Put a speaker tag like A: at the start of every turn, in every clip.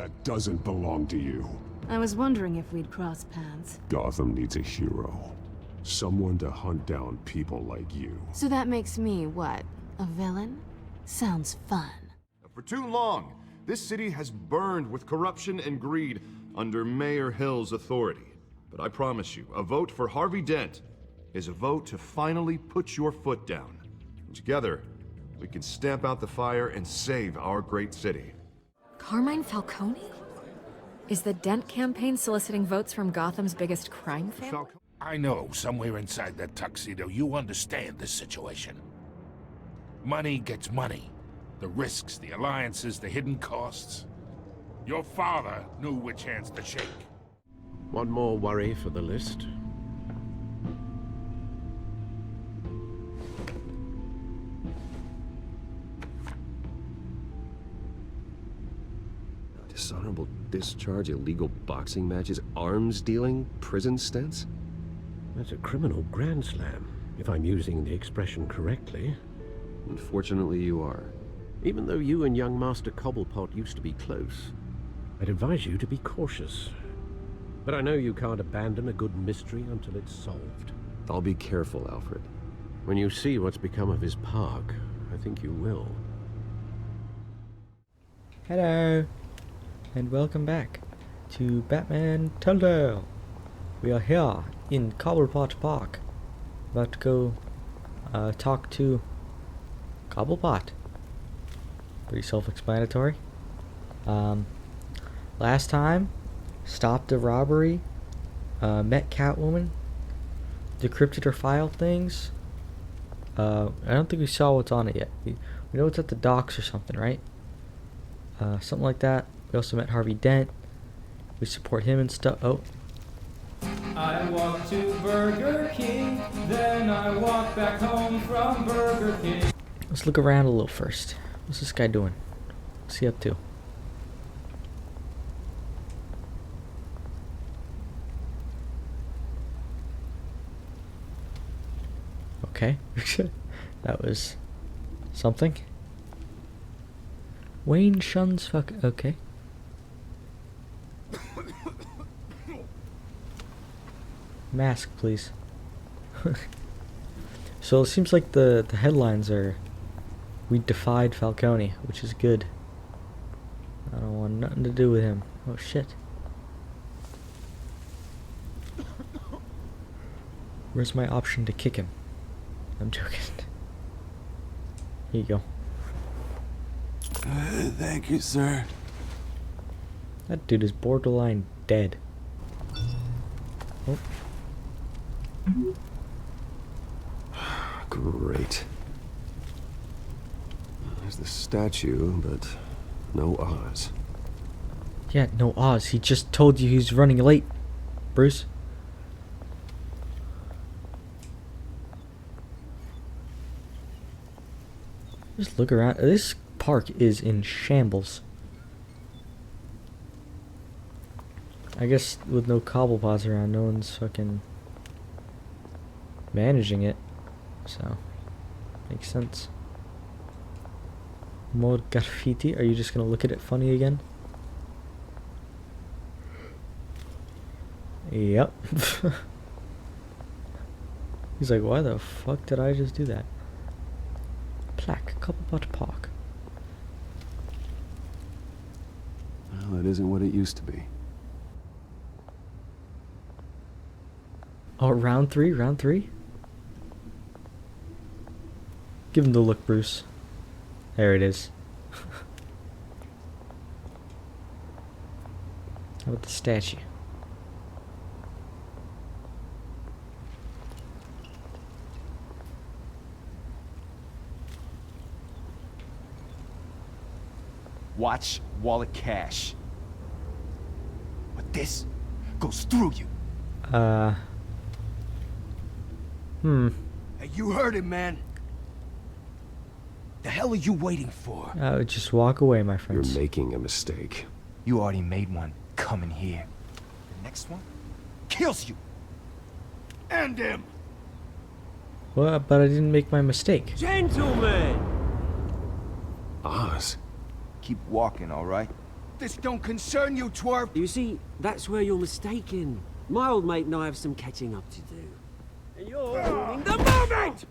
A: that doesn't belong to you.
B: I was wondering if we'd cross paths.
A: Gotham needs a hero. Someone to hunt down people like you.
B: So that makes me, what, a villain? Sounds fun.
C: For too long, this city has burned with corruption and greed under Mayor Hill's authority. But I promise you, a vote for Harvey Dent is a vote to finally put your foot down. And together, we can stamp out the fire and save our great city.
D: Carmine Falcone? Is the Dent campaign soliciting votes from Gotham's biggest crime family?
E: I know, somewhere inside that tuxedo, you understand this situation. Money gets money. The risks, the alliances, the hidden costs. Your father knew which hands to shake.
F: One more worry for the list.
G: Dishonorable discharge, illegal boxing matches, arms dealing, prison stints?
F: That's a criminal grand slam, if I'm using the expression correctly.
G: Unfortunately, you are.
F: Even though you and young Master Cobblepot used to be close, I'd advise you to be cautious. But I know you can't abandon a good mystery until it's solved.
G: I'll be careful, Alfred.
F: When you see what's become of his park, I think you will.
H: Hello, and welcome back to Batman Telltale. We are here in Cobblepot Park, about to go talk to Cobblepot. Pretty self-explanatory. Last time, stopped a robbery, met Catwoman, decrypted her file things. I don't think we saw what's on it yet. We know it's at the docks or something, right? Something like that. We also met Harvey Dent. We support him and stuff. Oh.
I: I walk to Burger King, then I walk back home from Burger King.
H: Let's look around a little first. What's this guy doing? What's he up to? Okay. That was something. Wayne shuns fuck. Okay. Mask, please. So it seems like the headlines are, "We defied Falcone," which is good. I don't want nothing to do with him. Oh shit. Where's my option to kick him? I'm joking. Here you go.
J: Thank you, sir.
H: That dude is borderline dead. Oh.
G: Great. There's the statue, but no Oz.
H: Yeah, no Oz. He just told you he's running late, Bruce. Just look around. This park is in shambles. I guess with no Cobblepots around, no one's fucking managing it. So, makes sense. More graffiti? Are you just gonna look at it funny again? Yep. He's like, why the fuck did I just do that? Plaque, Cobblepot Park.
G: Well, it isn't what it used to be.
H: Oh, round three? Round three? Give him the look, Bruce. There it is. How about the statue?
J: Watch wallet cash. But this goes through you. Hey, you heard it, man. The hell are you waiting for?
H: Just walk away, my friends.
G: You're making a mistake.
J: You already made one coming here. The next one kills you. And him.
H: Well, but I didn't make my mistake.
J: Gentlemen!
G: Oz.
J: Keep walking, all right? This don't concern you, twerp.
K: You see, that's where you're mistaken. My old mate and I have some catching up to do. And you're ruining the moment!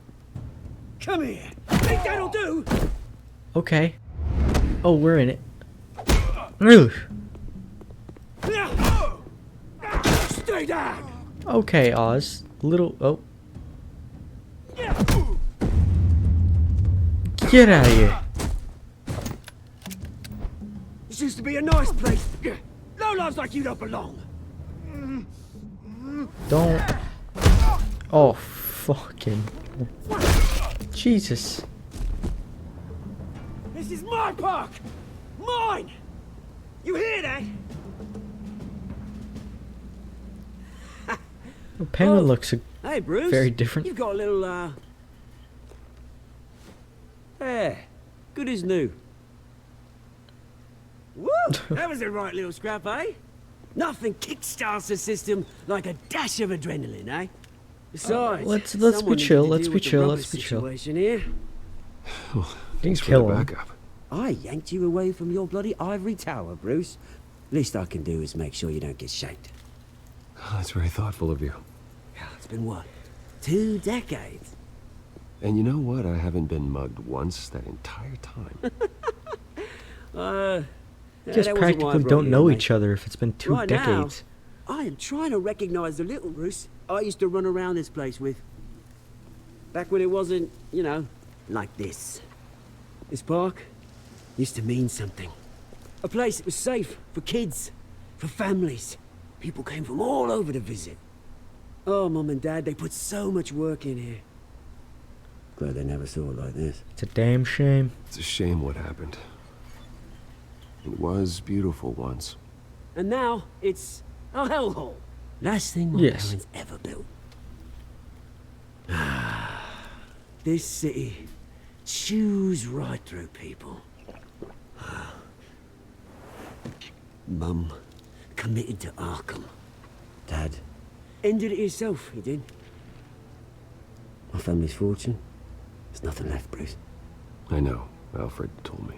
K: Come here. Think that'll do?
H: Okay. Oh, we're in it. Ugh.
K: Stay down!
H: Okay, Oz. Little... Oh. Get out of here.
K: This used to be a nice place. No lives like you don't belong.
H: Don't... Oh, fucking... Jesus.
K: This is my park! Mine! You hear that?
H: The penguin looks
K: Hey, Bruce.
H: very different.
K: You've got a little, hair. Good as new. Woo! That was a right little scrap, eh? Nothing kickstarts the system like a dash of adrenaline, eh? Besides,
H: let's be
K: someone needed
H: chill,
K: to
H: let's
K: deal
H: be
K: with the
H: chill,
K: rubber
H: let's be chill.
K: situation here.
G: Thanks for
H: kill
G: the
H: him.
G: backup.
K: I yanked you away from your bloody ivory tower, Bruce. Least I can do is make sure you don't get shanked.
G: Oh, that's very thoughtful of you.
K: It's been what? 2 decades?
G: And you know what? I haven't been mugged once that entire time.
H: You guys practically don't know each other if it's been 2
K: Right
H: decades.
K: Now, I am trying to recognize the little Bruce I used to run around this place with. Back when it wasn't, you know, like this. This park used to mean something. A place that was safe for kids, for families. People came from all over to visit. Oh, Mum and Dad, they put so much work in here. Glad they never saw it like this.
H: It's a damn shame.
G: It's a shame what happened. It was beautiful once.
K: And now, it's a hellhole. Last thing my parents ever built. This city chews right through people. Mum committed to Arkham. Dad ended it himself, he did. My family's fortune, there's nothing left, Bruce.
G: I know. Alfred told me.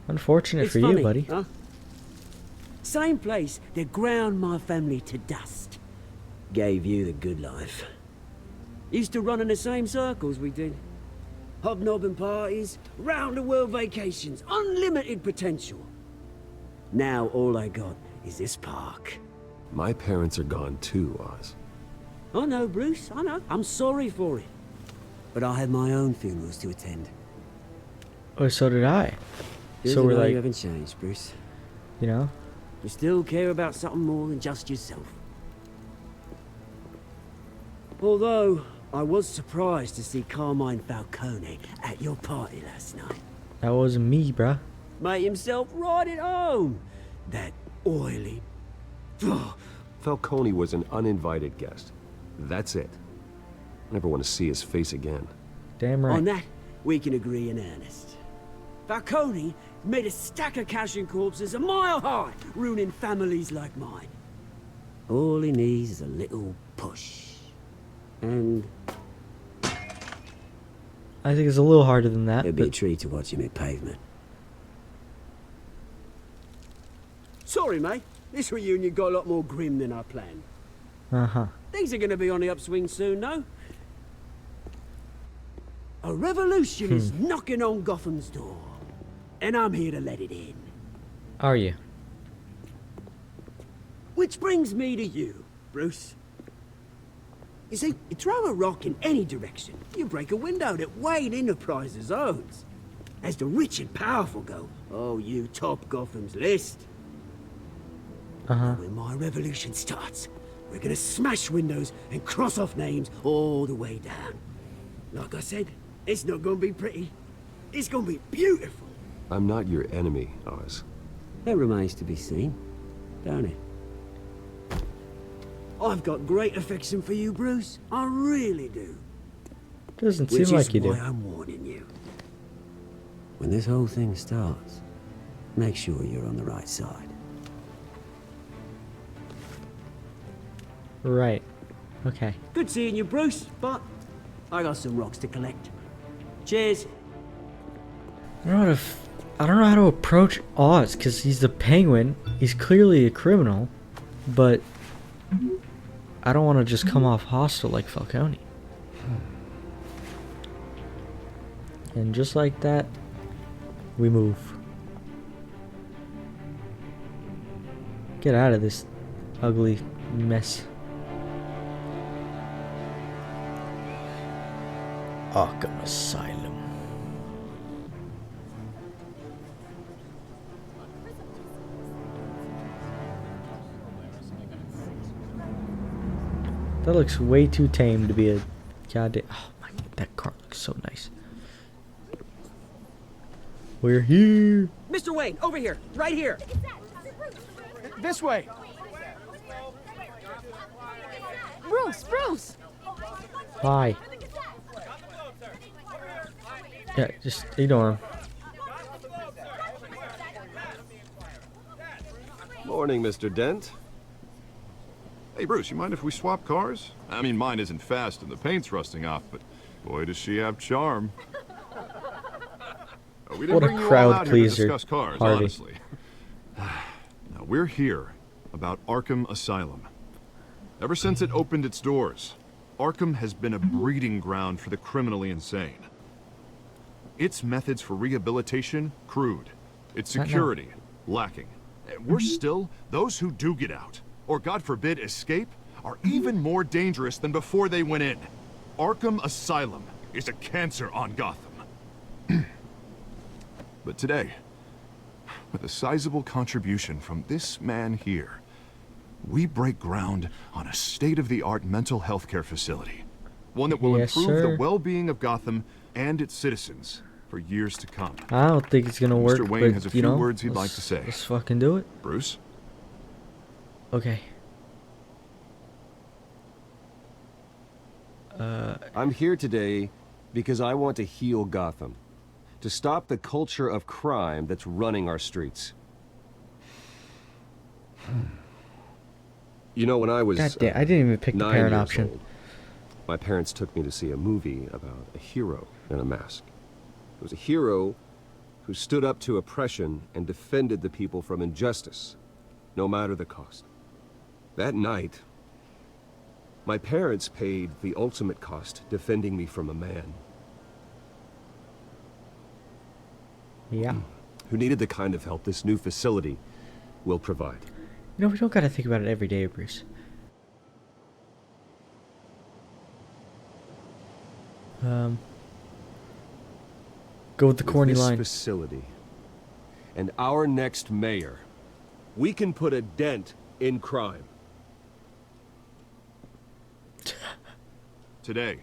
H: Unfortunate
K: It's
H: for
K: funny,
H: you, buddy.
K: Huh? Same place that ground my family to dust. Gave you the good life. Used to run in the same circles we did. Hobnobbing parties, round-the-world vacations, unlimited potential. Now all I got is this park.
G: My parents are gone too, Oz.
K: I know, Bruce, I know. I'm sorry for it. But I had my own funerals to attend.
H: Oh, so did I.
K: Good
H: So
K: to
H: we're
K: know
H: like,
K: you haven't changed, Bruce.
H: you know?
K: You still care about something more than just yourself. Although, I was surprised to see Carmine Falcone at your party last night.
H: That wasn't me, bruh.
K: Made himself right at home. That oily...
G: Falcone was an uninvited guest. That's it. Never want to see his face again.
H: Damn right.
K: On that, we can agree in earnest. Falcone made a stack of cashing corpses a mile high, ruining families like mine. All he needs is a little push. And
H: I think it's a little harder than that.
K: it'd be a
H: But
K: treat to watch him hit pavement. Sorry, mate. This reunion got a lot more grim than I planned.
H: uh-huh.
K: Things are going to be on the upswing soon, though. A revolution is knocking on Gotham's door. And I'm here to let it in.
H: Are you?
K: Which brings me to you, Bruce. You see, you throw a rock in any direction, you break a window that Wayne Enterprises owns. As the rich and powerful go, oh, you top Gotham's list.
H: Uh-huh.
K: When my revolution starts, we're gonna smash windows and cross off names all the way down. Like I said, it's not gonna be pretty. It's gonna be beautiful.
G: I'm not your enemy, Oz.
K: That remains to be seen, don't it? I've got great affection for you, Bruce. I really do.
H: Doesn't
K: Which
H: seem
K: is
H: like you do.
K: why I'm warning you. When this whole thing starts, make sure you're on the right side.
H: Right. Okay.
K: Good seeing you, Bruce, but I got some rocks to collect. Cheers.
H: I don't know I don't know how to approach Oz because he's the Penguin. He's clearly a criminal, but I don't want to just come off hostile like Falcone. And just like that, we move. Get out of this ugly mess. Arkham Asylum. That looks way too tame to be a goddamn. Oh my, that car looks so nice. We're here.
K: Mr. Wayne, over here, right here.
J: This way.
B: Bruce!
H: Hi. Yeah, just ignore him.
G: Morning, Mr. Dent.
C: Hey, Bruce, you mind if we swap cars? I mean, mine isn't fast and the paint's rusting off, but boy, does she have charm. We didn't
H: What a
C: bring you all
H: crowd
C: out here to
H: pleaser,
C: discuss cars,
H: Harvey.
C: honestly. Now, we're here about Arkham Asylum. Ever since it opened its doors, Arkham has been a breeding ground for the criminally insane. Its methods for rehabilitation, crude. Its security, lacking. And worse still, those who do get out, or God forbid escape, are even more dangerous than before they went in. Arkham Asylum is a cancer on Gotham. But today, with a sizable contribution from this man here, we break ground on a state-of-the-art mental health care facility. One that will improve the well-being of Gotham and its citizens for years to come.
H: I don't think it's gonna work.
C: Mr. Wayne
H: but,
C: has a
H: you
C: few
H: know,
C: words he'd like to say.
H: Let's fucking do it.
C: Bruce?
H: Okay.
G: I'm here today because I want to heal Gotham. To stop the culture of crime that's running our streets. You know, when I was
H: God damn, I didn't even pick the
G: 9
H: parent
G: years
H: option.
G: old, my parents took me to see a movie about a hero in a mask. It was a hero who stood up to oppression and defended the people from injustice, no matter the cost. That night, my parents paid the ultimate cost defending me from a man
H: Yeah.
G: who needed the kind of help this new facility will provide.
H: You know, we don't gotta think about it every day, Bruce. Go with the corny
G: this
H: line.
G: Facility and our next mayor, we can put a dent in crime.
C: Today,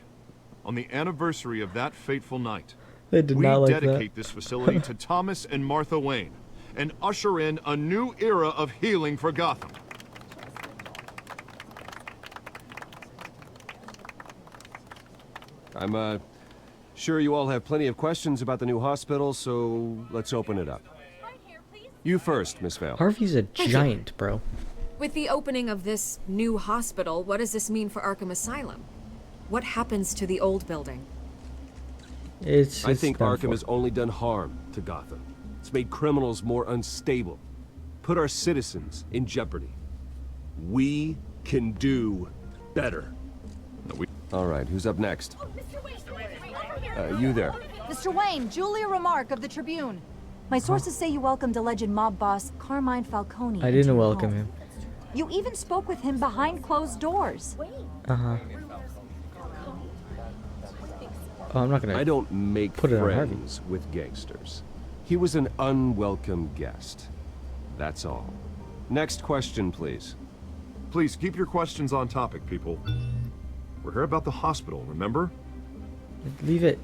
C: on the anniversary of that fateful night,
H: They did
C: we
H: not like
C: dedicate
H: that.
C: this facility to Thomas and Martha Wayne and usher in a new era of healing for Gotham.
G: I'm sure you all have plenty of questions about the new hospital, so let's open it up. You first, Miss Vale.
H: Harvey's a giant, bro.
D: With the opening of this new hospital, what does this mean for Arkham Asylum? What happens to the old building?
G: I think
H: done
G: Arkham
H: for.
G: has only done harm to Gotham. It's made criminals more unstable, put our citizens in jeopardy. We can do better. All right, who's up next? You there.
L: Mr. Wayne, Julia Remark of the Tribune. My sources say you welcomed alleged mob boss Carmine Falcone.
H: I
L: into
H: didn't
L: your
H: welcome
L: home.
H: him.
L: You even spoke with him behind closed doors.
H: Uh-huh. Oh, I'm not gonna.
G: I don't make
H: put it on Harvey.
G: friends with gangsters. He was an unwelcome guest. That's all. Next question, please.
C: Please keep your questions on topic, people. We're here about the hospital, remember?
H: Leave it.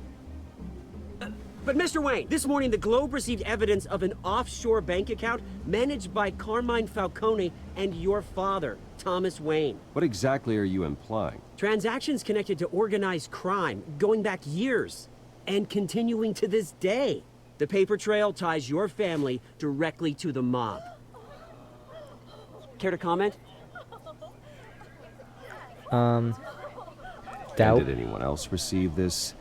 K: But Mr. Wayne, this morning the Globe received evidence of an offshore bank account managed by Carmine Falcone and your father, Thomas Wayne.
G: What exactly are you implying?
K: Transactions connected to organized crime going back years and continuing to this day. The paper trail ties your family directly to the mob. Care to comment?
G: And
H: Doubt.
G: did anyone else receive this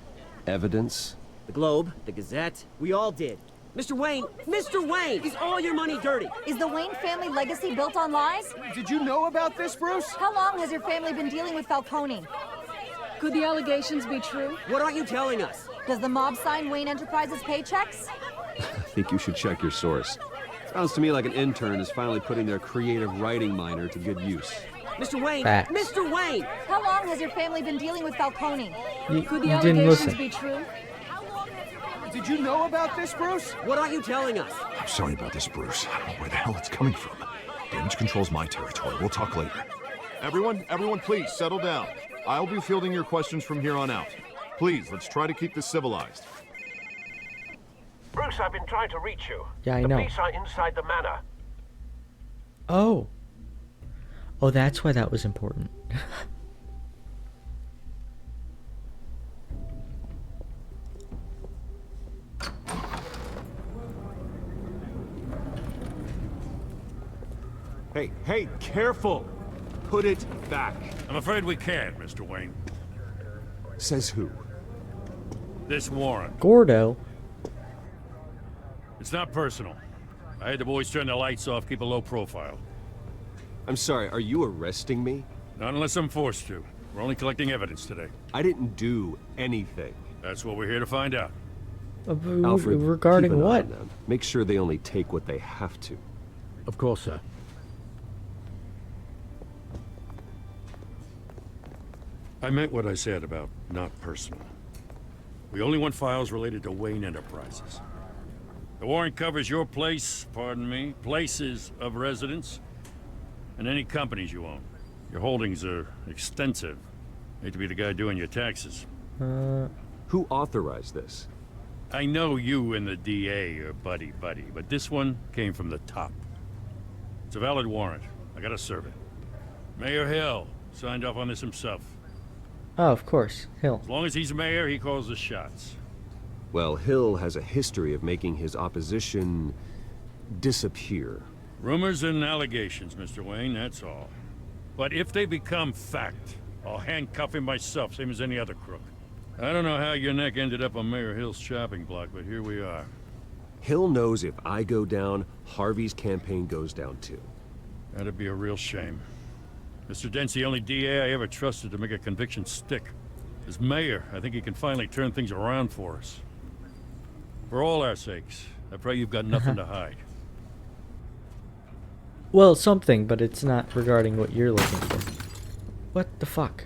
G: evidence?
K: The Globe, the Gazette, we all did. Mr. Wayne! Mr. Wayne! Is all your money dirty?
L: Is the Wayne family legacy built on lies?
M: Did you know about this, Bruce?
L: How long has your family been dealing with Falcone?
N: Could the allegations be true?
K: What aren't you telling us?
L: Does the mob sign Wayne Enterprises paychecks?
G: I think you should check your source. Sounds to me like an intern is finally putting their creative writing minor to good use.
K: Mr. Wayne!
H: Facts.
K: Mr. Wayne!
L: How long has your family been dealing with Falcone?
N: Could the
H: You didn't
N: allegations
H: listen.
N: be true?
M: Did you know about this, Bruce?
K: What aren't you telling us?
O: I'm sorry about this, Bruce. I don't know where the hell it's coming from. Damage control's my territory. We'll talk later.
C: Everyone, please settle down. I'll be fielding your questions from here on out. Please, let's try to keep this civilized.
F: Bruce, I've been trying to reach you.
H: Yeah, I
F: the
H: know.
F: police are inside the manor.
H: Oh. Oh, that's why that was important.
A: Hey, careful! Put it back.
E: I'm afraid we can't, Mr. Wayne.
A: Says who?
E: This warrant.
H: Gordo.
E: It's not personal. I had the boys turn the lights off, keep a low profile.
G: I'm sorry, are you arresting me?
E: Not unless I'm forced to. We're only collecting evidence today.
G: I didn't do anything.
E: That's what we're here to find out.
G: Alfred,
H: regarding
G: keep an eye
H: what?
G: on them. Make sure they only take what they have to.
F: Of course, sir.
E: I meant what I said about not personal. We only want files related to Wayne Enterprises. The warrant covers your place, pardon me, places of residence, and any companies you own. Your holdings are extensive. Hate to be the guy doing your taxes.
G: Who authorized this?
E: I know you and the DA are buddy-buddy, but this one came from the top. It's a valid warrant. I gotta serve it. Mayor Hill signed off on this himself.
H: Oh, of course. Hill.
E: As long as he's mayor, he calls the shots.
G: Well, Hill has a history of making his opposition disappear.
E: Rumors and allegations, Mr. Wayne, that's all. But if they become fact, I'll handcuff him myself, same as any other crook. I don't know how your neck ended up on Mayor Hill's chopping block, but here we are.
G: Hill knows if I go down, Harvey's campaign goes down too.
E: That'd be a real shame. Mr. Dent's the only DA I ever trusted to make a conviction stick. As mayor, I think he can finally turn things around for us. For all our sakes, I pray you've got nothing to hide.
H: Well, something, but it's not regarding what you're looking for. What the fuck?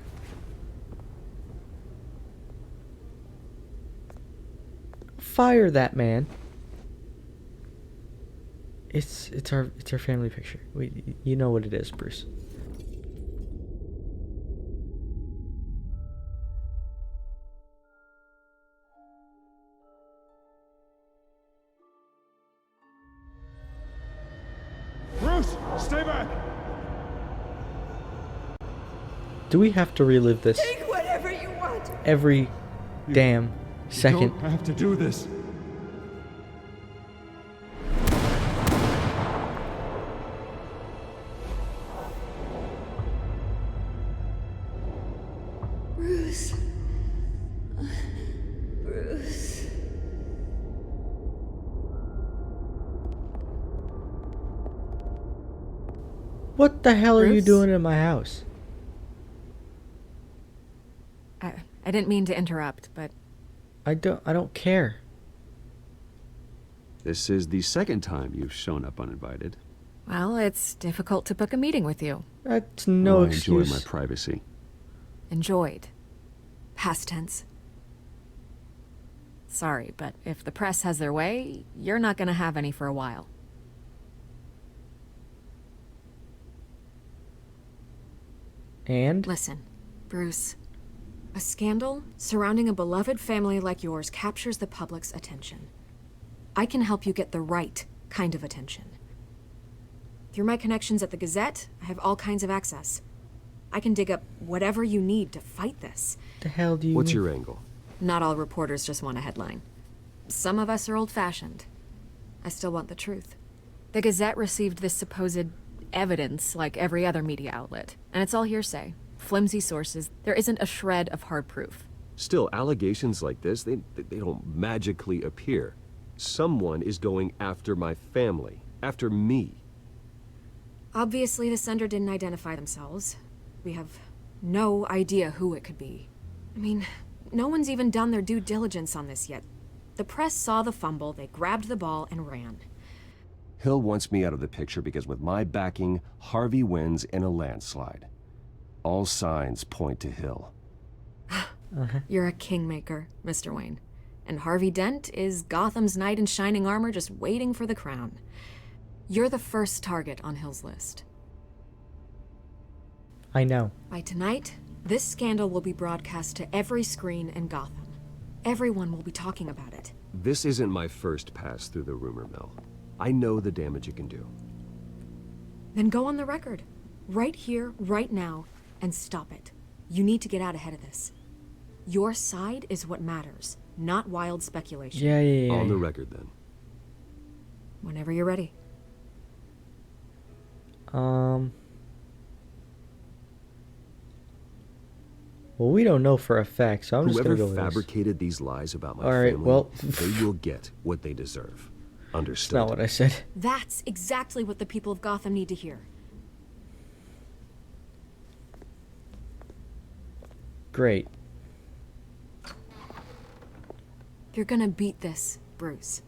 H: Fire that man. It's our family picture. You know what it is, Bruce.
M: Bruce, stay back!
H: Do we have to relive this?
N: Take whatever you want.
H: Every damn second.
M: You don't have to do this.
N: Bruce. Bruce.
H: What the hell are you
B: Bruce?
H: doing in my house?
D: I didn't mean to interrupt, but
H: I don't care.
G: This is the second time you've shown up uninvited.
D: well, it's difficult to book a meeting with you.
H: That's no
G: Oh, I
H: excuse.
G: enjoy my privacy.
D: Enjoyed. Past tense. Sorry, but if the press has their way, you're not gonna have any for a while.
H: And?
D: Listen, Bruce. A scandal surrounding a beloved family like yours captures the public's attention. I can help you get the right kind of attention. Through my connections at the Gazette, I have all kinds of access. I can dig up whatever you need to fight this.
H: The hell do you
G: What's
H: mean?
G: your angle?
D: Not all reporters just want a headline. Some of us are old-fashioned. I still want the truth. The Gazette received this supposed evidence like every other media outlet, and it's all hearsay. Flimsy sources. There isn't a shred of hard proof.
G: Still, allegations like this, they don't magically appear. Someone is going after my family. After me.
D: Obviously, the sender didn't identify themselves. We have no idea who it could be. I mean, no one's even done their due diligence on this yet. The press saw the fumble, they grabbed the ball and ran.
G: Hill wants me out of the picture because with my backing, Harvey wins in a landslide. All signs point to Hill.
D: You're a kingmaker, Mr. Wayne. And Harvey Dent is Gotham's knight in shining armor just waiting for the crown. You're the first target on Hill's list.
H: I know.
D: By tonight, this scandal will be broadcast to every screen in Gotham. Everyone will be talking about it.
G: This isn't my first pass through the rumor mill. I know the damage it can do.
D: Then go on the record. Right here, right now, and stop it. You need to get out ahead of this. Your side is what matters, not wild speculation.
H: Yeah.
G: On the record, then.
D: Whenever you're ready.
H: Well, we don't know for a fact, so I'm just gonna go with this.
G: Whoever fabricated these lies about my
H: Alright,
G: family,
H: well...
G: they will get what they deserve. Understood.
H: That's not what I said.
D: That's exactly what the people of Gotham need to hear.
H: Great.
D: You're gonna beat this, Bruce.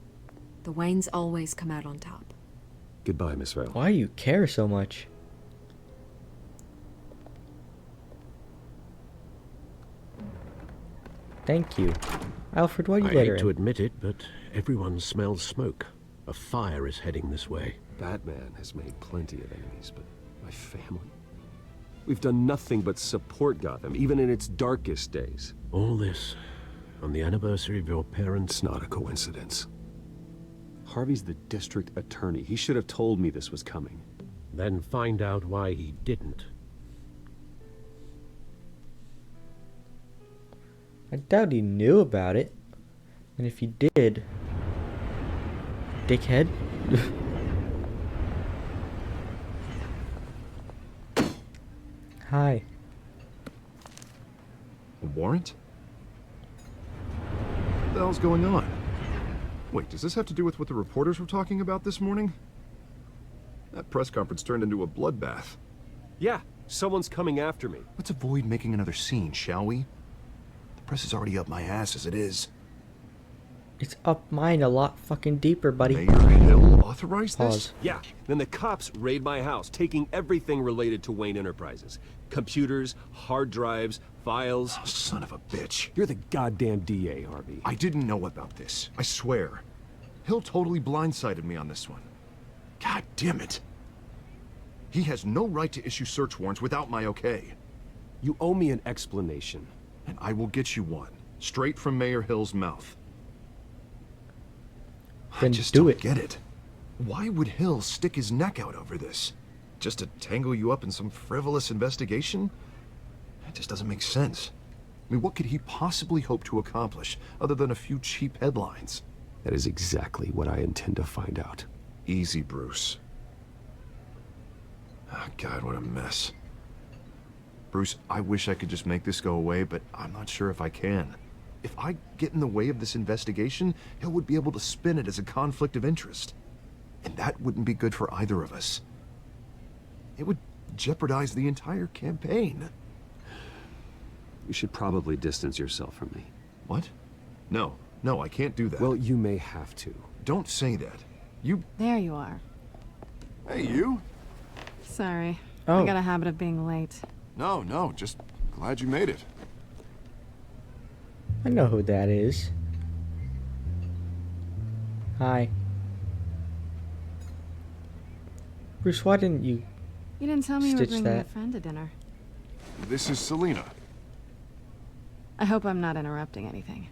D: The Waynes always come out on top.
G: Goodbye, Miss Vale.
H: Why do you care so much? Thank you. Alfred, why do you let her
F: I hate
H: in?
F: to admit it, but everyone smells smoke. A fire is heading this way.
G: Batman has made plenty of enemies, but my family? We've done nothing but support Gotham, even in its darkest days.
F: All this on the anniversary of your parents'
G: It's not a coincidence. Harvey's the district attorney. He should have told me this was coming.
F: Then find out why he didn't.
H: I doubt he knew about it. And if he did... Dickhead? Hi.
C: A warrant? What the hell's going on? Wait, does this have to do with what the reporters were talking about this morning? That press conference turned into a bloodbath.
G: Yeah, someone's coming after me.
C: Let's avoid making another scene, shall we? The press is already up my ass as it is.
H: It's up mine a lot fucking deeper, buddy.
C: Mayor Hill authorized this?
H: Pause.
G: Yeah, then the cops raid my house, taking everything related to Wayne Enterprises. Computers, hard drives, files.
C: Oh, son of a bitch.
G: You're the goddamn DA, Harvey.
C: I didn't know about this. I swear. Hill totally blindsided me on this one. God damn it. He has no right to issue search warrants without my okay.
G: You owe me an explanation.
C: And I will get you one. Straight from Mayor Hill's mouth.
H: Then
C: I just
H: do
C: don't
H: it.
C: get it. Why would Hill stick his neck out over this? Just to tangle you up in some frivolous investigation? It just doesn't make sense. I mean, what could he possibly hope to accomplish other than a few cheap headlines?
G: That is exactly what I intend to find out.
C: Easy, Bruce. Oh, God, what a mess. Bruce, I wish I could just make this go away, but I'm not sure if I can. If I get in the way of this investigation, Hill would be able to spin it as a conflict of interest. And that wouldn't be good for either of us. It would jeopardize the entire campaign.
G: You should probably distance yourself from me.
C: What? No, I can't do that.
G: Well, you may have to.
C: Don't say that. You...
B: There you are.
C: Hey, you?
B: Sorry.
H: Oh.
B: I got a habit of being late.
C: No, just glad you made it.
H: I know who that is. Hi. Bruce, why didn't you...
B: You didn't tell me you were
H: Stitch
B: bringing
H: that.
B: a friend to dinner.
C: This is Selina.
B: I hope I'm not interrupting anything.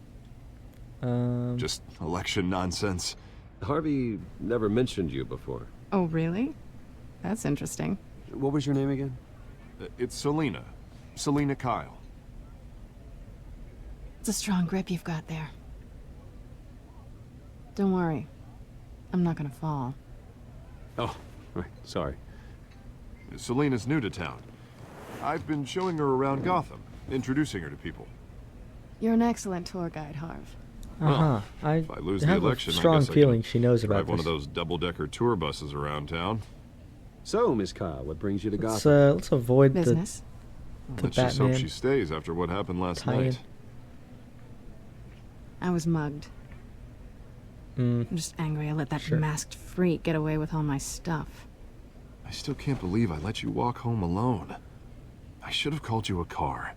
C: Just election nonsense.
G: Harvey never mentioned you before.
B: Oh, really? That's interesting.
G: What was your name again?
C: It's Selina. Selina Kyle.
B: It's a strong grip you've got there. Don't worry. I'm not gonna fall.
G: Oh, right, sorry.
C: Selina's new to town. I've been showing her around Gotham, introducing her to people.
B: You're an excellent tour guide, Harv.
C: If I lose the
H: have
C: election,
H: a strong
C: I guess
H: feeling
C: I can
H: she knows about
C: drive one
H: this.
C: of those double-decker tour buses around town.
G: So, Miss Ka, what brings you to
H: Let's,
G: Gotham?
H: let's avoid
B: Business.
H: the
C: Let's just hope
H: Batman.
C: she stays after what happened last
H: tie-in.
C: night.
B: I was mugged. I'm just angry I let that masked freak get away with all my stuff.
C: I still can't believe I let you walk home alone. I should have called you a car.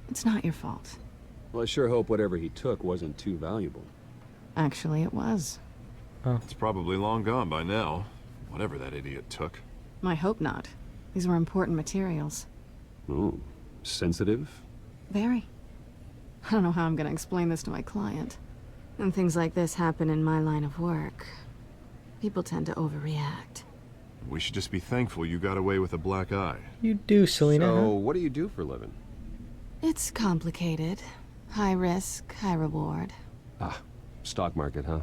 B: It's not your fault.
G: Well, I sure hope whatever he took wasn't too valuable.
B: Actually, it was.
C: It's probably long gone by now, whatever that idiot took.
B: I hope not. These were important materials.
G: Ooh, sensitive?
B: Very. I don't know how I'm gonna explain this to my client. When things like this happen in my line of work, people tend to overreact.
C: We should just be thankful you got away with a black eye.
H: You do, Selena.
G: So, what do you do for a living?
B: It's complicated. High risk, high reward.
G: Ah, stock market, huh?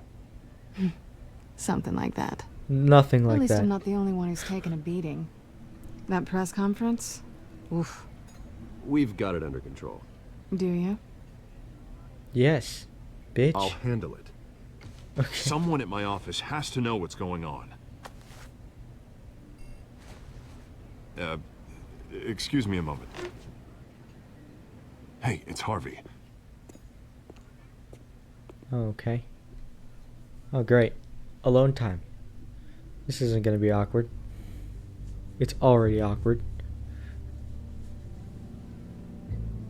B: Something like that.
H: Nothing like
B: At least
H: that.
B: I'm not the only one who's taken a beating. That press conference? Oof.
G: We've got it under control.
B: Do you?
H: Yes, bitch.
C: I'll handle it.
H: Okay.
C: Someone at my office has to know what's going on. Excuse me a moment. Hey, it's Harvey.
H: Okay. Oh, great. Alone time. This isn't gonna be awkward. It's already awkward.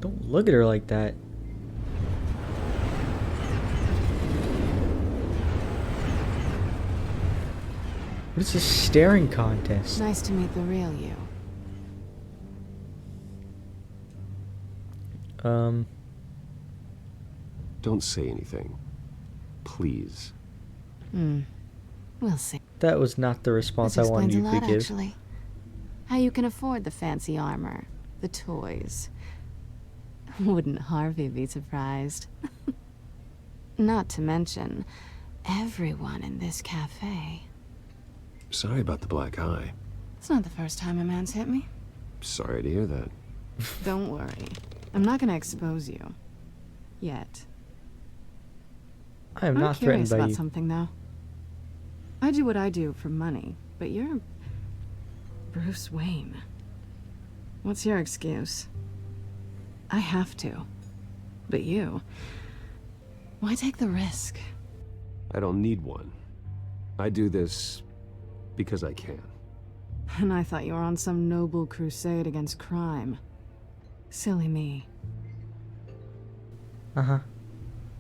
H: Don't look at her like that. What is this staring contest?
B: Nice to meet the real you.
G: Don't say anything. Please.
B: We'll see.
H: That was not the response
B: This
H: I wanted
B: explains
H: you
B: a
H: to
B: lot,
H: give.
B: actually. How you can afford the fancy armor, the toys. Wouldn't Harvey be surprised? Not to mention, everyone in this cafe.
G: Sorry about the black eye.
B: It's not the first time a man's hit me.
G: Sorry to hear that.
B: Don't worry. I'm not gonna expose you. Yet.
H: I am
B: I'm
H: not
B: curious
H: threatened by
B: about
H: you.
B: something, though. I do what I do for money, but you're Bruce Wayne. What's your excuse? I have to. But you... Why take the risk?
G: I don't need one. I do this because I can.
B: And I thought you were on some noble crusade against crime. Silly me.
H: Uh-huh.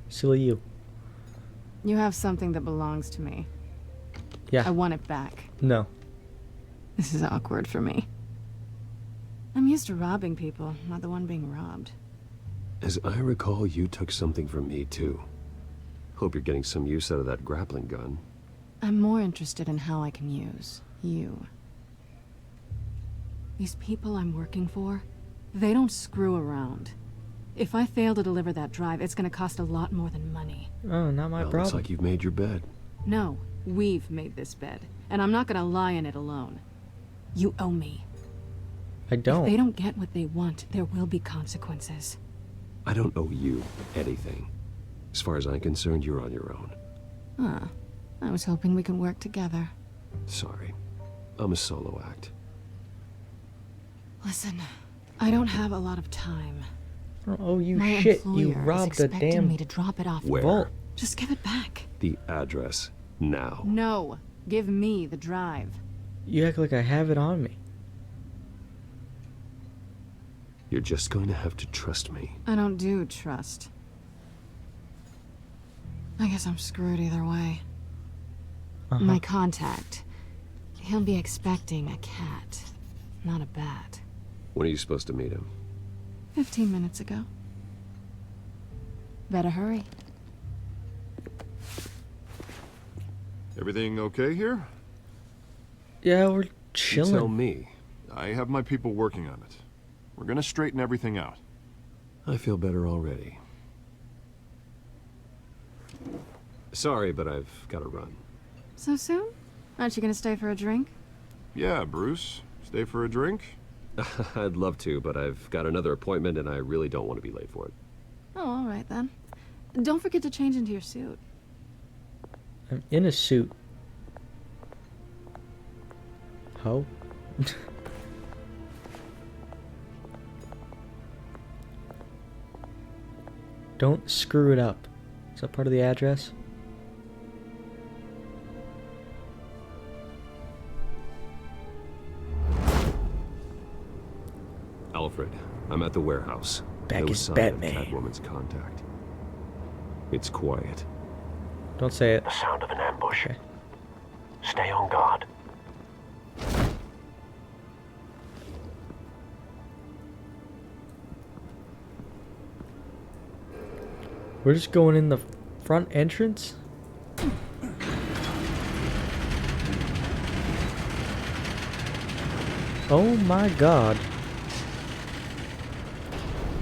H: Silly you.
B: You have something that belongs to me.
H: Yeah.
B: I want it back.
H: No.
B: This is awkward for me. I'm used to robbing people, not the one being robbed.
G: As I recall, you took something from me, too. Hope you're getting some use out of that grappling gun.
B: I'm more interested in how I can use you. These people I'm working for, they don't screw around. If I fail to deliver that drive, it's gonna cost a lot more than money.
H: Oh, not my
G: Well,
H: problem.
G: looks like you've made your bed.
B: No, we've made this bed, and I'm not gonna lie in it alone. You owe me.
H: I don't.
B: If they don't get what they want, there will be consequences.
G: I don't owe you anything. As far as I'm concerned, you're on your own.
B: Huh. I was hoping we could work together.
G: Sorry. I'm a solo act.
B: Listen, I don't have a lot of time.
H: I don't owe you
B: My
H: shit. You
B: employer is
H: robbed a
B: expecting
H: damn
B: me to drop it off.
G: Where?
H: vault.
B: Just give it back.
G: The address. Now.
B: No, give me the drive.
H: You act like I have it on me.
G: You're just going to have to trust me.
B: I don't do trust. I guess I'm screwed either way. My contact. He'll be expecting a cat, not a bat.
G: When are you supposed to meet him?
B: 15 minutes ago. Better hurry.
C: Everything okay here?
H: Yeah, we're
C: You
H: chilling.
C: tell me. I have my people working on it. We're gonna straighten everything out.
G: I feel better already. Sorry, but I've got to run.
B: So soon? Aren't you gonna stay for a drink?
C: Yeah, Bruce. Stay for a drink?
G: I'd love to, but I've got another appointment and I really don't want to be late for it.
B: Oh, all right then. Don't forget to change into your suit.
H: I'm in a suit. Ho? Don't screw it up. Is that part of the address?
G: Alfred, I'm at the warehouse.
H: Back
G: No
H: is
G: sign
H: Batman.
G: of Catwoman's contact. It's quiet.
H: Don't say it.
P: The sound of an ambush.
H: Okay.
P: Stay on guard.
H: We're just going in the front entrance? Oh my god.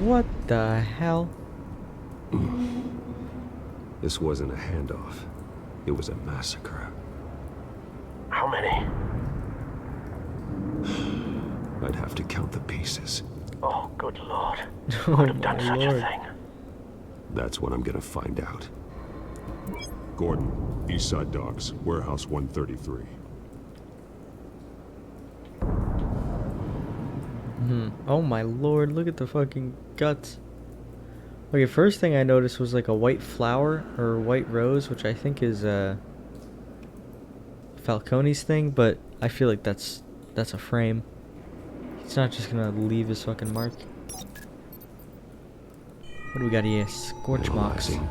H: What the hell?
G: This wasn't a handoff. It was a massacre.
P: How many?
G: I'd have to count the pieces.
P: Oh, good lord.
H: Oh
P: Could have done
H: my
P: such
H: lord.
P: a thing.
G: That's what I'm gonna find out.
A: Gordon, Eastside Docks, Warehouse 133.
H: Oh my lord, look at the fucking guts. Okay, first thing I noticed was like a white flower or white rose, which I think is Falcone's thing, but I feel like that's a frame. He's not just gonna leave his fucking mark. What do we got here? Scorch marks.
G: Analyzing.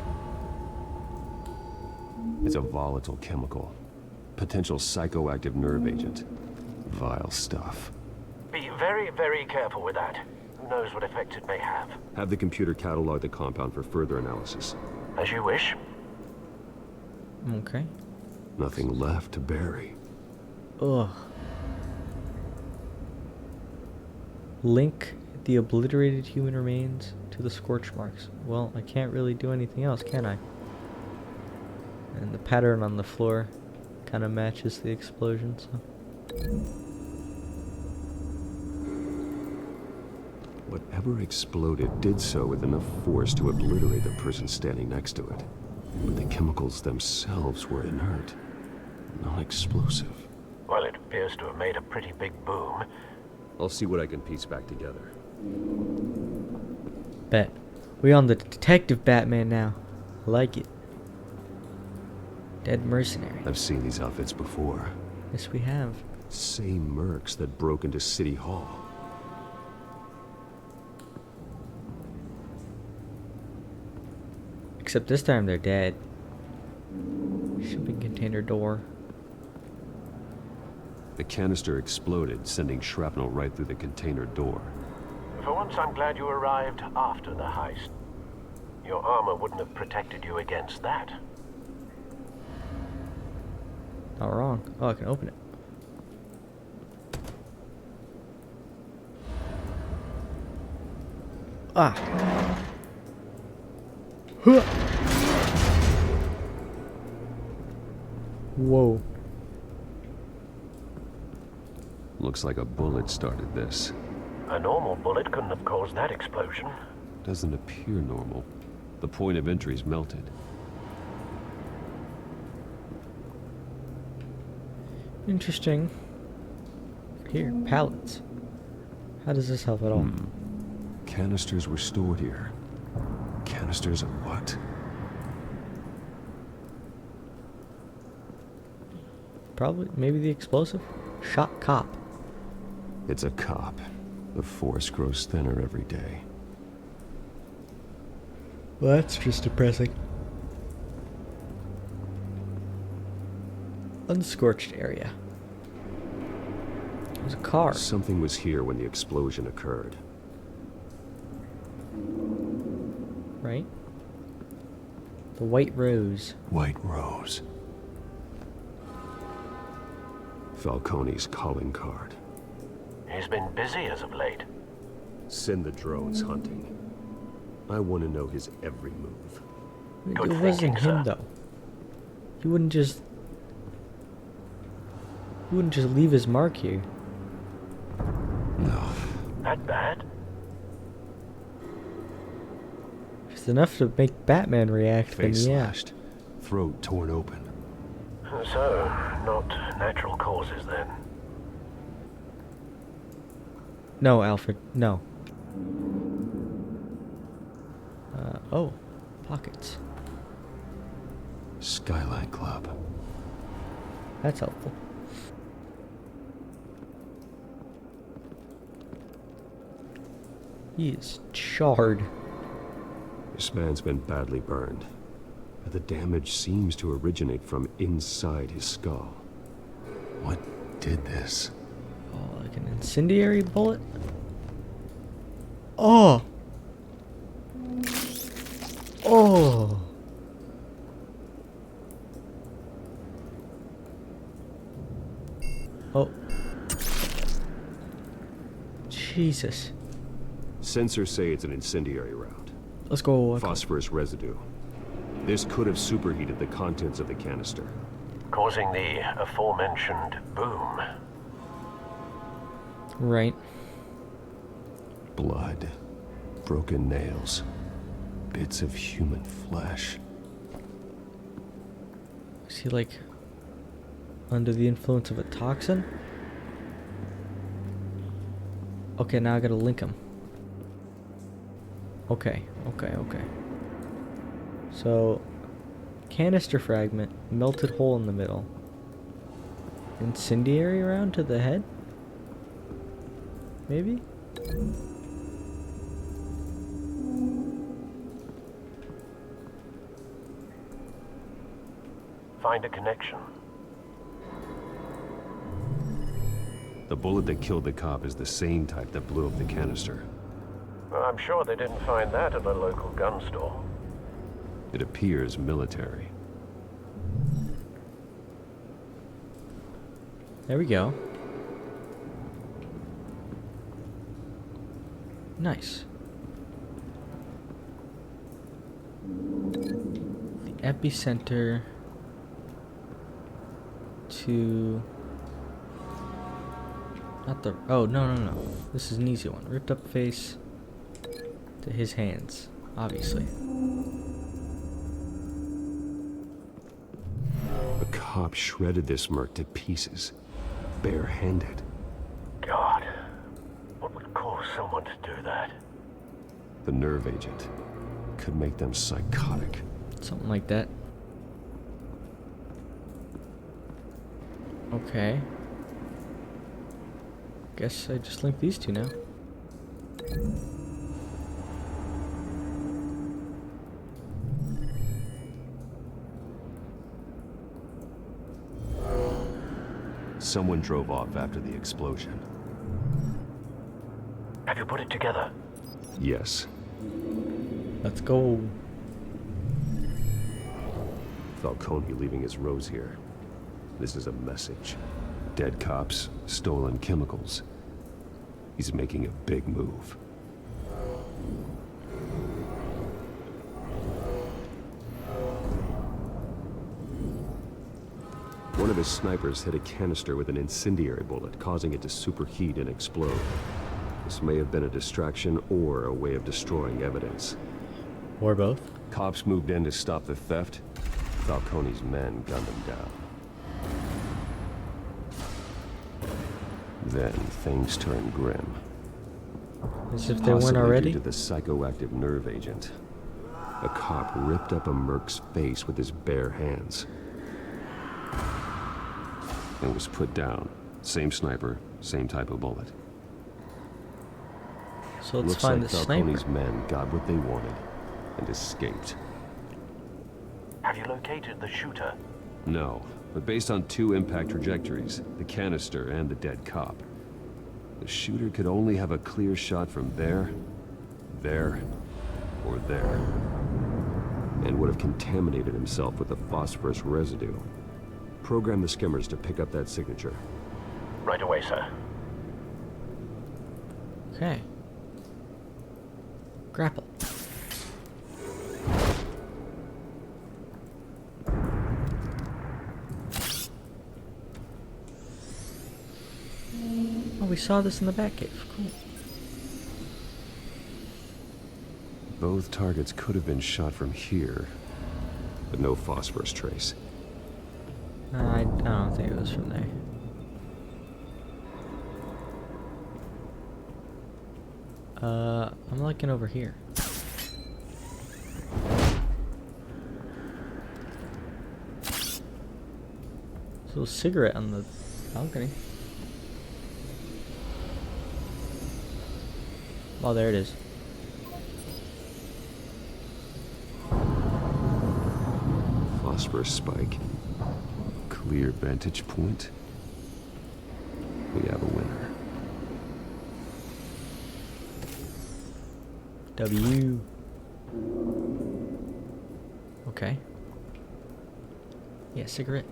G: It's a volatile chemical. Potential psychoactive nerve agent. Vile stuff.
P: Be very, very careful with that. Who knows what effect it may have.
G: Have the computer catalog the compound for further analysis.
P: As you wish.
H: Okay.
G: Nothing left to bury.
H: Ugh. Link the obliterated human remains to the scorch marks. Well, I can't really do anything else, can I? And the pattern on the floor kind of matches the explosion, so.
G: Whatever exploded did so with enough force to obliterate the person standing next to it. But the chemicals themselves were inert, non-explosive.
P: Well, it appears to have made a pretty big boom.
G: I'll see what I can piece back together.
H: Bet. We on the Detective Batman now. I like it. Dead mercenary.
G: I've seen these outfits before.
H: Yes, we have.
G: Same mercs that broke into City Hall.
H: Except this time they're dead. Shipping container door.
G: The canister exploded, sending shrapnel right through the container door.
P: For once, I'm glad you arrived after the heist. Your armor wouldn't have protected you against that.
H: Not wrong. Oh, I can open it. Ah. Huh. Whoa.
G: Looks like a bullet started this.
P: A normal bullet couldn't have caused that explosion.
G: Doesn't appear normal. The point of entry's melted.
H: Interesting. Here, pallets. How does this help at all?
G: Canisters were stored here. Canisters of what?
H: Probably, maybe the explosive? Shot cop.
G: It's a cop. The force grows thinner every day.
H: Well, that's just depressing. Unscorched area. There's a car.
G: Something was here when the explosion occurred.
H: Right? The white rose.
G: White rose. Falcone's calling card.
P: He's been busy as of late.
G: Send the drones hunting. I want to know his every move.
P: Good
H: It wasn't
P: thinking,
H: him
P: sir.
H: though. He wouldn't just leave his mark here.
G: No.
P: That bad?
H: If it's enough to make Batman react, then
A: Face
H: yeah.
A: slashed, throat torn open.
P: So, not natural causes then.
H: No, Alfred, no. Oh, pockets.
A: Skyline Club.
H: That's helpful. He is charred.
A: This man's been badly burned, but the damage seems to originate from inside his skull. What did this?
H: Oh, like an incendiary bullet? Oh! Oh! Oh. Jesus.
A: Sensors say it's an incendiary round.
H: Let's go.
A: Phosphorus residue. This could have superheated the contents of the canister,
P: Causing the aforementioned boom.
H: Right.
A: Blood, broken nails, bits of human flesh.
H: Is he like under the influence of a toxin? Okay, now I gotta link him. Okay. So, canister fragment, melted hole in the middle. Incendiary round to the head? Maybe?
P: Find a connection.
A: The bullet that killed the cop is the same type that blew up the canister.
P: Well, I'm sure they didn't find that at a local gun store.
A: It appears military.
H: There we go. Nice. The epicenter to... Not the... Oh, no. This is an easy one. Ripped up face to his hands, obviously.
A: The cop shredded this merc to pieces, barehanded.
P: God, what would cause someone to do that?
A: The nerve agent could make them psychotic.
H: Something like that. Okay. Guess I just link these two now.
A: Someone drove off after the explosion.
P: Have you put it together?
A: Yes.
H: Let's go.
A: Falcone leaving his rose here. This is a message. Dead cops, stolen chemicals. He's making a big move. One of his snipers hit a canister with an incendiary bullet, causing it to superheat and explode. This may have been a distraction or a way of destroying evidence.
H: Or both.
A: Cops moved in to stop the theft. Falcone's men gunned them down. Then things turned grim.
H: As if they weren't already?
A: Due to the psychoactive nerve agent. A cop ripped up a merc's face with his bare hands. And was put down. Same sniper, same type of bullet.
H: So let's
A: Looks
H: find
A: like
H: the
A: Falcone's
H: sniper.
A: men got what they wanted and escaped.
P: Have you located the shooter?
A: No, but based on two impact trajectories, the canister and the dead cop, the shooter could only have a clear shot from there, or there, and would have contaminated himself with the phosphorus residue. Program the skimmers to pick up that signature.
P: Right away, sir.
H: Okay. Grapple. Oh, we saw this in the Batcave. Cool.
A: Both targets could have been shot from here, but no phosphorus trace.
H: I don't think it was from there. I'm looking over here. There's a little cigarette on the balcony. Oh, there it is.
A: Phosphorus spike. Clear vantage point. We have a winner.
H: W. Okay. Yeah, cigarette.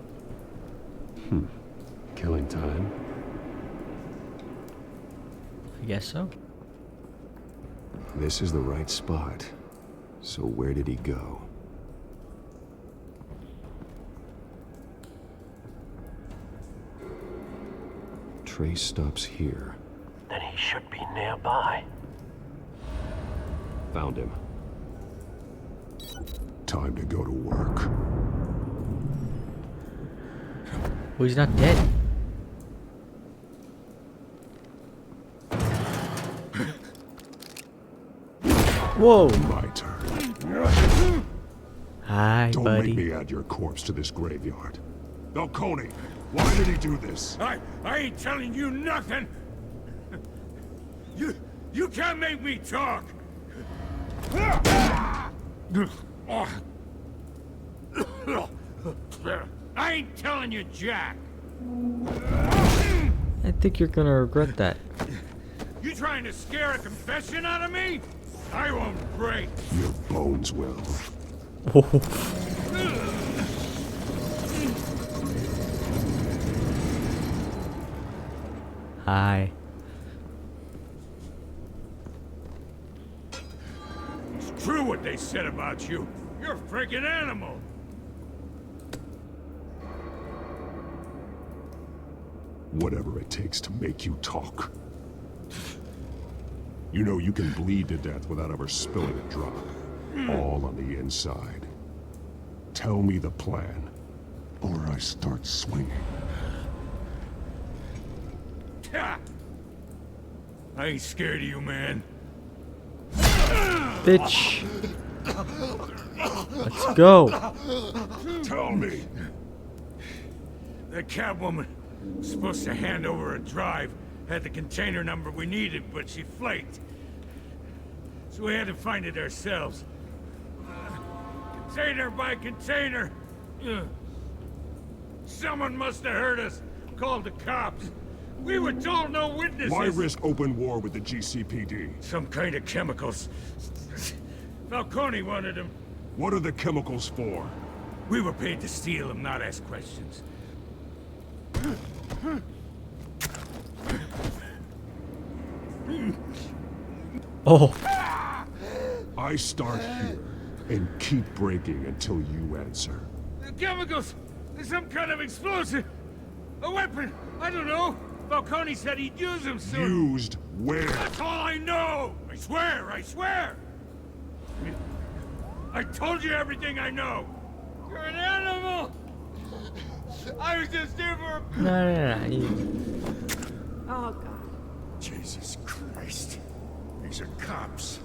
A: Killing time.
H: I guess so.
A: This is the right spot. So where did he go? Trace stops here.
P: Then he should be nearby.
A: Found him.
O: Time to go to work.
H: Well, he's not dead. Whoa.
O: My turn.
H: Hi,
O: Don't
H: buddy.
O: make me add your corpse to this graveyard. Falcone, why did he do this?
E: I ain't telling you nothing. You can't make me talk. I ain't telling you jack.
H: I think you're gonna regret that.
E: You trying to scare a confession out of me? I won't break.
O: Your bones will.
H: Hi.
E: It's true what they said about you. You're a freaking animal.
O: Whatever it takes to make you talk. You know you can bleed to death without ever spilling a drop. All on the inside. Tell me the plan, or I start swinging.
E: I ain't scared of you, man.
H: Bitch. Let's go.
O: Tell me.
E: That Catwoman was supposed to hand over a drive. Had the container number we needed, but she flaked. So we had to find it ourselves. Container by container. Someone must have heard us. Called the cops. We were told no witnesses.
O: Why risk open war with the GCPD?
E: Some kind of chemicals. Falcone wanted them.
O: What are the chemicals for?
E: We were paid to steal them, not ask questions.
H: Oh.
O: I start here and keep breaking until you answer.
E: The chemicals! There's some kind of explosive! A weapon! I don't know! Falcone said he'd use them soon!
O: Used where?
E: That's all I know! I swear! I swear! I told you everything I know! You're an animal! I was just here for a...
H: No.
L: Oh, God.
E: Jesus Christ. These are cops.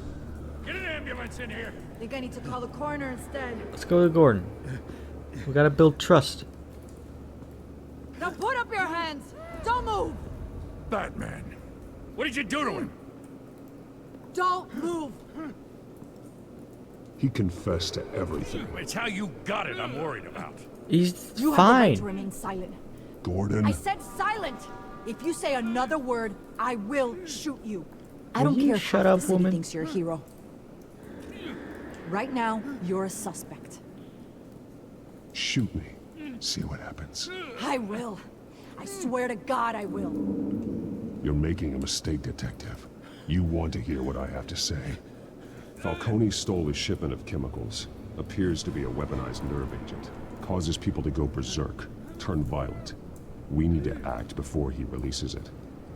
E: Get an ambulance in here!
L: I think I need to call the coroner instead.
H: Let's go to Gordon. We gotta build trust.
L: Now put up your hands! Don't move!
E: Batman. What did you do to him?
L: Don't move!
O: He confessed to everything.
E: It's how you got it I'm worried about.
H: He's
L: You have the
H: fine.
L: right to remain silent.
O: Gordon.
L: I said silent! If you say another word, I will shoot you. I
H: Will
L: don't
H: you
L: care if
H: shut
L: half
H: up,
L: the city
H: woman?
L: thinks you're a hero. Right now, you're a suspect.
O: Shoot me. See what happens.
L: I will. I swear to God I will.
O: You're making a mistake, Detective. You want to hear what I have to say.
A: Falcone stole a shipment of chemicals. Appears to be a weaponized nerve agent. Causes people to go berserk, turn violent. We need to act before he releases it.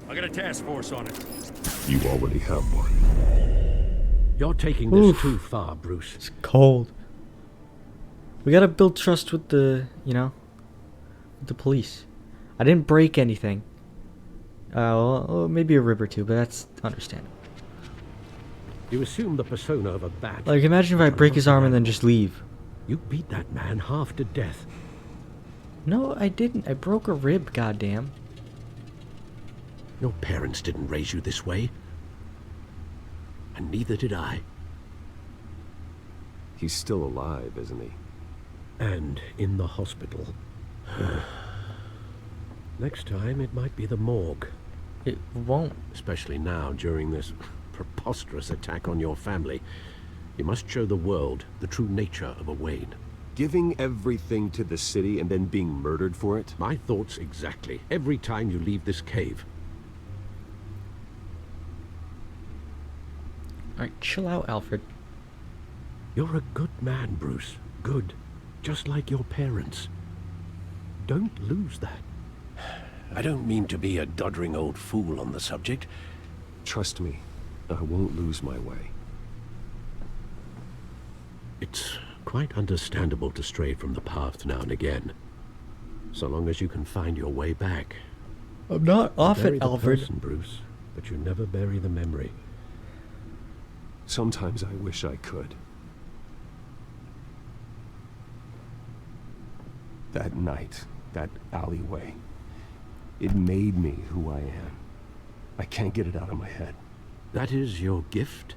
E: I got a task force on it.
O: You already have one.
F: You're taking this too far, Bruce.
H: It's cold. We gotta build trust with the, with the police. I didn't break anything. Well, maybe a rib or two, but that's understandable.
F: You assume the persona of a bat.
H: Like, imagine if I break his arm and then just leave.
F: You beat that man half to death.
H: No, I didn't. I broke a rib, goddamn.
F: Your parents didn't raise you this way. And neither did I.
G: He's still alive, isn't he?
F: And in the hospital. Next time, it might be the morgue.
H: It won't.
F: Especially now, during this preposterous attack on your family. You must show the world the true nature of a Wayne.
G: Giving everything to the city and then being murdered for it?
F: My thoughts exactly. Every time you leave this cave.
H: Alright, chill out, Alfred.
F: You're a good man, Bruce. Good. Just like your parents. Don't lose that. I don't mean to be a doddering old fool on the subject.
G: Trust me, I won't lose my way.
F: It's quite understandable to stray from the path now and again. So long as you can find your way back.
H: I'm not off it, Alfred.
F: Person, Bruce, but you never bury the memory.
G: Sometimes I wish I could. That night, that alleyway, it made me who I am. I can't get it out of my head.
F: That is your gift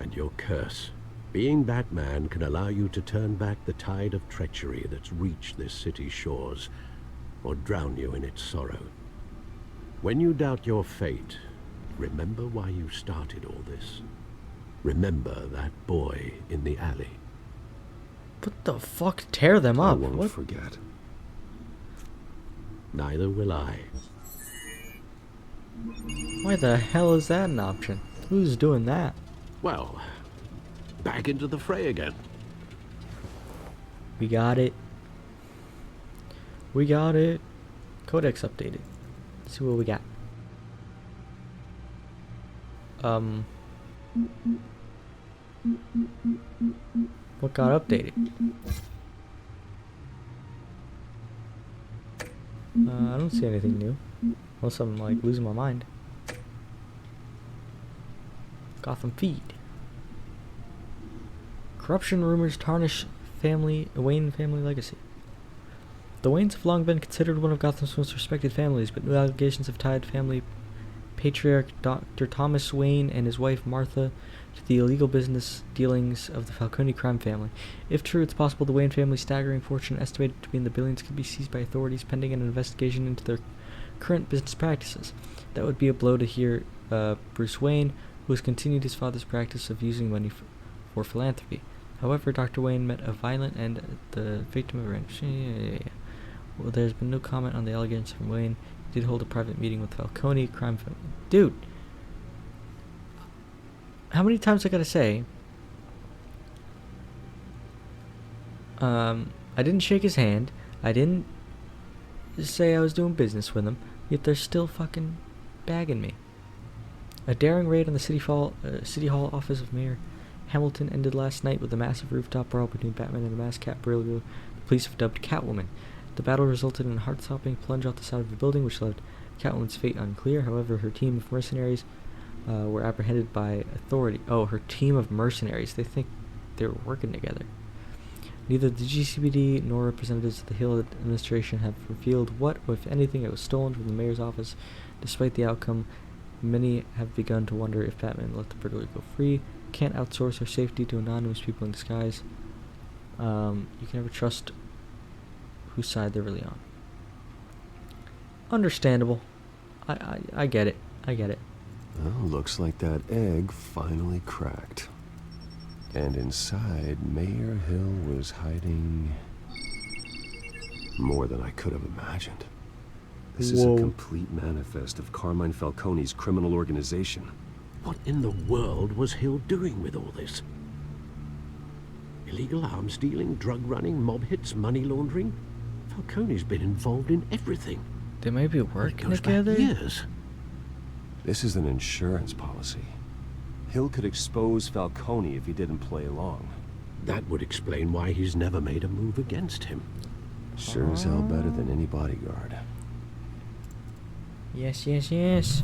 F: and your curse. Being Batman can allow you to turn back the tide of treachery that's reached this city's shores, or drown you in its sorrow. When you doubt your fate, remember why you started all this. Remember that boy in the alley.
H: What the fuck? Tear them up.
G: I won't forget.
F: Neither will I.
H: Why the hell is that an option? Who's doing that?
F: Well, back into the fray again.
H: We got it. We got it. Codex updated. Let's see what we got. What got updated? I don't see anything new. Unless I'm like losing my mind. Gotham feed. Corruption rumors tarnish Wayne family legacy. The Waynes have long been considered one of Gotham's most respected families, but new allegations have tied family patriarch Dr. Thomas Wayne and his wife Martha to the illegal business dealings of the Falcone crime family. If true, it's possible the Wayne family's staggering fortune, estimated to be in the billions, could be seized by authorities pending an investigation into their current business practices. That would be a blow to Bruce Wayne, who has continued his father's practice of using money for philanthropy. However, Dr. Wayne met a violent end at the victim of a random... Well, there's been no comment on the allegations from Wayne. He did hold a private meeting with Falcone crime family. Dude! How many times I gotta say? I didn't shake his hand. I didn't say I was doing business with him. Yet they're still fucking bagging me. A daring raid on the City Hall office of Mayor Hamilton ended last night with a massive rooftop brawl between Batman and the masked Catgirl, the police have dubbed Catwoman. The battle resulted in a heart-stopping plunge off the side of the building, which left Catwoman's fate unclear. However, her team of mercenaries were apprehended by authority. Oh, her team of mercenaries. They think they're working together. Neither the GCPD nor representatives of the Hill administration have revealed what, if anything, was stolen from the mayor's office. Despite the outcome, many have begun to wonder if Batman let the burglar go free. Can't outsource our safety to anonymous people in disguise. You can never trust whose side they're really on. Understandable. I get it. I get it.
G: Well, looks like that egg finally cracked. And inside, Mayor Hill was hiding more than I could have imagined. This is a complete manifest of Carmine Falcone's criminal organization.
F: What in the world was Hill doing with all this? Illegal arms dealing, drug running, mob hits, money laundering? Falcone's been involved in everything.
H: They might be working
F: together.
H: together.
F: Years.
G: This is an insurance policy. Hill could expose Falcone if he didn't play along.
F: That would explain why he's never made a move against him.
G: Sure as hell better than any bodyguard.
H: Yes, yes, yes.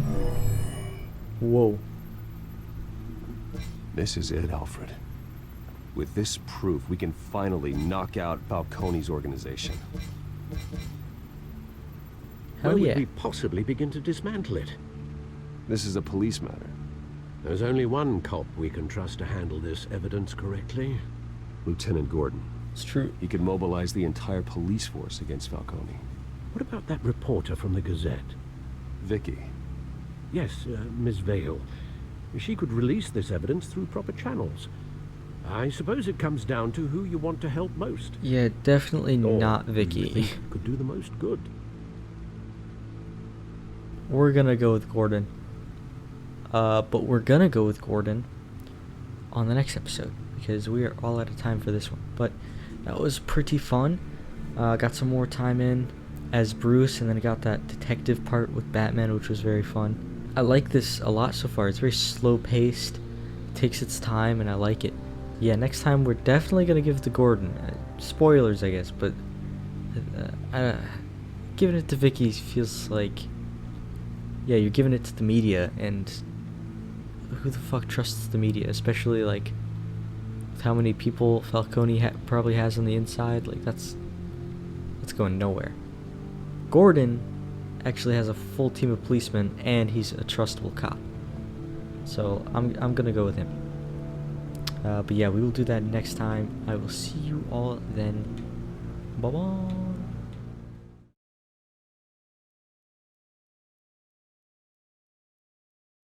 H: Whoa.
G: This is it, Alfred. With this proof, we can finally knock out Falcone's organization.
H: Hell
F: When
H: yeah.
F: would we possibly begin to dismantle it?
G: This is a police matter.
F: There's only one cop we can trust to handle this evidence correctly.
G: Lieutenant Gordon.
H: It's true.
G: He could mobilize the entire police force against Falcone.
F: What about that reporter from the Gazette?
G: Vicky.
F: Yes, Miss Vale. She could release this evidence through proper channels. I suppose it comes down to who you want to help most.
H: Yeah, definitely
F: Or
H: not
F: who you
H: Vicky.
F: think could do the most good.
H: We're gonna go with Gordon. But we're gonna go with Gordon on the next episode because we are all out of time for this one. But that was pretty fun. Got some more time in as Bruce, and then got that detective part with Batman, which was very fun. I like this a lot so far. It's very slow paced, takes its time, and I like it. Yeah, next time we're definitely gonna give it to Gordon. Spoilers, I guess, but giving it to Vicky feels like, yeah, you're giving it to the media, and who the fuck trusts the media, especially like with how many people Falcone probably has on the inside? Like that's going nowhere. Gordon actually has a full team of policemen, and he's a trustable cop. So I'm gonna go with him. But yeah, we will do that next time. I will see you all then. Bye bye.